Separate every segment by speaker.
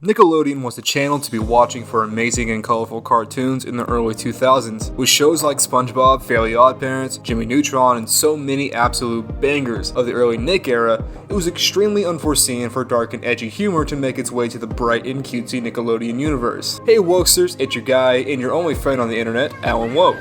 Speaker 1: Nickelodeon was the channel to be watching for amazing and colorful cartoons in the early 2000s, with shows like SpongeBob, Fairly OddParents, Jimmy Neutron, and so many absolute bangers of the early Nick era. It was extremely unforeseen for dark and edgy humor to make its way to the bright and cutesy Nickelodeon universe. Hey Wokesters, it's your guy and your only friend on the internet, Alan Woke.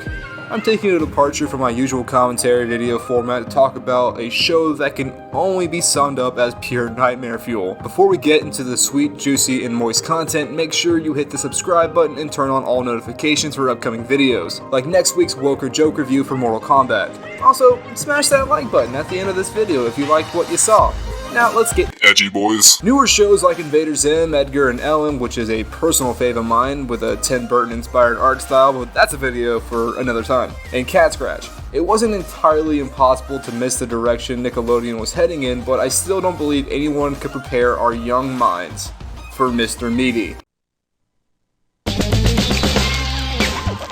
Speaker 1: I'm taking a departure from my usual commentary video format to talk about a show that can only be summed up as pure nightmare fuel. Before we get into the sweet, juicy, and moist content, make sure you hit the subscribe button and turn on all notifications for upcoming videos, like next week's Woke or Joke review for Mortal Kombat. Also, smash that like button at the end of this video if you liked what you saw. Now let's get edgy, boys. Newer shows like Invader Zim, Edgar, and Ellen, which is a personal fave of mine with a Tim Burton inspired art style, but that's a video for another time. And Cat Scratch. It wasn't entirely impossible to miss the direction Nickelodeon was heading in, but I still don't believe anyone could prepare our young minds for Mr. Meaty.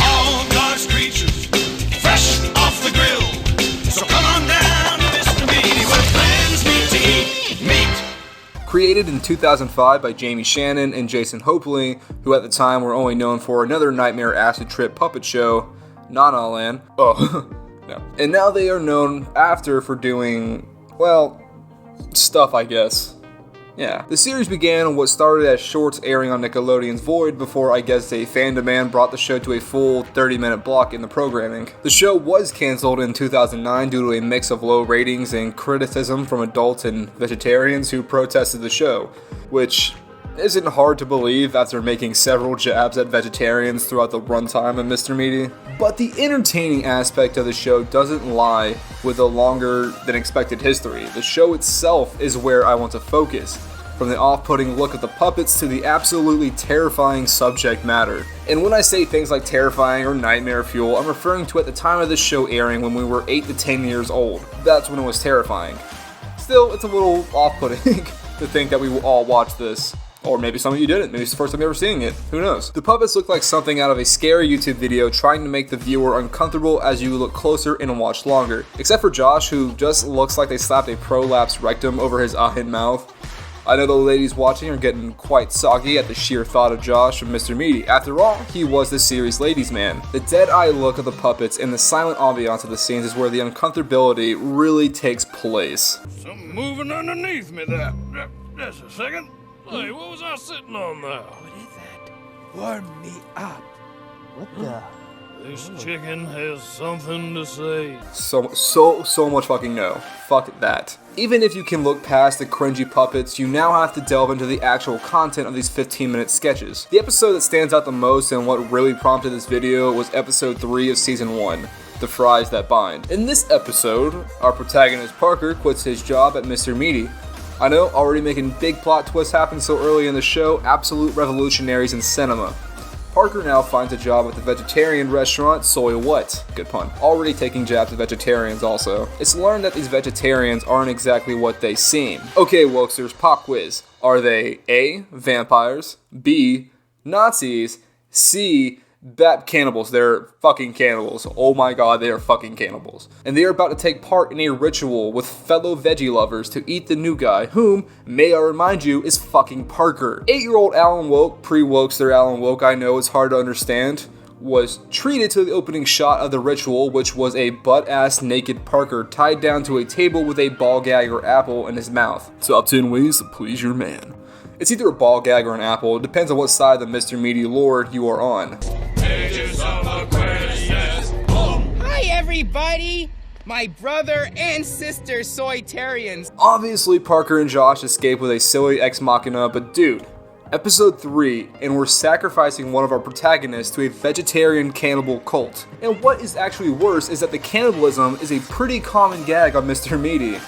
Speaker 2: All God's creatures, fresh off the grill. So come on down to Mr. Meaty, where friends meet to eat meat.
Speaker 1: Created in 2005 by Jamie Shannon and Jason Hopley, who at the time were only known for another nightmare acid trip puppet show, Nana Land. Oh, no. And now they are known after for doing, well, stuff, I guess. Yeah. The series began on what started as shorts airing on Nickelodeon's Void before I guess a fan demand brought the show to a full 30-minute block in the programming. The show was cancelled in 2009 due to a mix of low ratings and criticism from adults and vegetarians who protested the show, which isn't hard to believe after making several jabs at vegetarians throughout the runtime of Mr. Meaty. But the entertaining aspect of the show doesn't lie with the longer than expected history. The show itself is where I want to focus, from the off-putting look of the puppets to the absolutely terrifying subject matter. And when I say things like terrifying or nightmare fuel, I'm referring to at the time of this show airing when we were 8 to 10 years old. That's when it was terrifying. Still, it's a little off-putting to think that we will all watch this. Or maybe some of you didn't. Maybe it's the first time you're ever seeing it. Who knows? The puppets look like something out of a scary YouTube video trying to make the viewer uncomfortable as you look closer and watch longer. Except for Josh, who just looks like they slapped a prolapsed rectum over his ahin mouth. I know the ladies watching are getting quite soggy at the sheer thought of Josh from Mr. Meaty. After all, he was the series' ladies' man. The dead-eye look of the puppets and the silent ambiance of the scenes is where the uncomfortability really takes place.
Speaker 2: Something moving underneath me there. Just a second. Hey, what was I sitting on there?
Speaker 3: What is that? Warm me up. What the?
Speaker 2: This chicken has something to say.
Speaker 1: So much fucking no. Fuck that. Even if you can look past the cringy puppets, you now have to delve into the actual content of these 15-minute sketches. The episode that stands out the most and what really prompted this video was episode 3 of season 1. The Fries That Bind. In this episode, our protagonist Parker quits his job at Mr. Meaty. I know, already making big plot twists happen so early in the show, absolute revolutionaries in cinema. Parker now finds a job at the vegetarian restaurant Soy What? Good pun. Already taking jabs at vegetarians also. It's learned that these vegetarians aren't exactly what they seem. Okay, Wokesters, pop quiz. Are they A, vampires, B, Nazis, C, cannibals? They're fucking cannibals. Oh my god, they are fucking cannibals. And they are about to take part in a ritual with fellow veggie lovers to eat the new guy, whom, may I remind you, is fucking Parker. 8-year-old Alan Woke, pre-Wokester Alan Woke, I know it's hard to understand, was treated to the opening shot of the ritual, which was a butt-ass naked Parker tied down to a table with a ball gag or apple in his mouth. Top 10 ways to please your man. It's either a ball gag or an apple. It depends on what side of the Mr. Meaty lore you are on.
Speaker 3: Hi, everybody! My brother and sister Soytarians.
Speaker 1: Obviously, Parker and Josh escape with a silly ex machina, but dude, episode 3, and we're sacrificing one of our protagonists to a vegetarian cannibal cult. And what is actually worse is that the cannibalism is a pretty common gag on Mr. Meaty.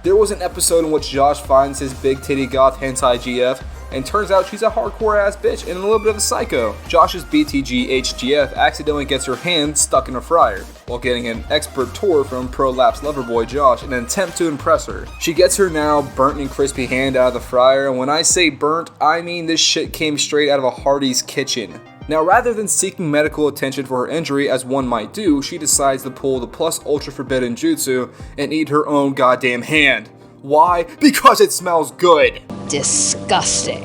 Speaker 1: There was an episode in which Josh finds his big titty goth hentai GF, and turns out she's a hardcore ass bitch and a little bit of a psycho. Josh's BTG HGF accidentally gets her hand stuck in a fryer, while getting an expert tour from prolapsed loverboy Josh in an attempt to impress her. She gets her now burnt and crispy hand out of the fryer, and when I say burnt, I mean this shit came straight out of a Hardee's kitchen. Now, rather than seeking medical attention for her injury as one might do, she decides to pull the plus ultra forbidden jutsu and eat her own goddamn hand. Why? Because it smells good!
Speaker 4: Disgusting.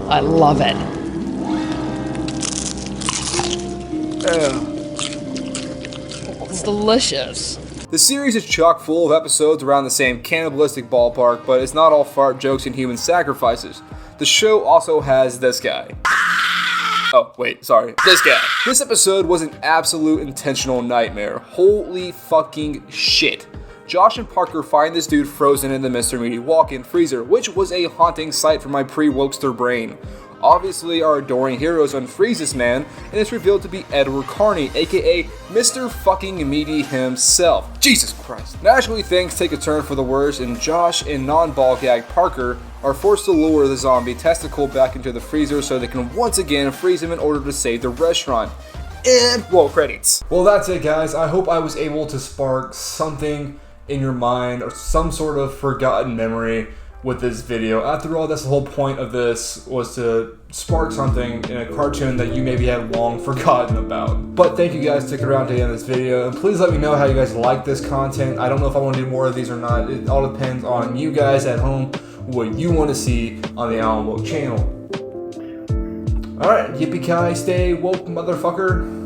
Speaker 4: I love it. It's delicious.
Speaker 1: The series is chock full of episodes around the same cannibalistic ballpark, but it's not all fart jokes and human sacrifices. The show also has this guy. Oh, wait, sorry. This guy. This episode was an absolute intentional nightmare. Holy fucking shit. Josh and Parker find this dude frozen in the Mr. Meaty walk-in freezer, which was a haunting sight for my pre-Wokester brain. Obviously, our adoring heroes unfreeze this man, and it's revealed to be Edward Carney, aka Mr. fucking Meaty himself. Jesus Christ. Naturally, things take a turn for the worse, and Josh and non-ball gag Parker are forced to lure the zombie testicle back into the freezer so they can once again freeze him in order to save the restaurant. And roll credits. Well, that's it, guys. I hope I was able to spark something in your mind or some sort of forgotten memory with this video. After all, that's the whole point of this, was to spark something in a cartoon that you maybe had long forgotten about. But thank you guys for sticking around to the end of this video, and please let me know how you guys like this content. I don't know if I want to do more of these or not. It all depends on you guys at home, what you want to see on the Alan Woke channel. Alright, yippee-ki-yay, stay woke, motherfucker.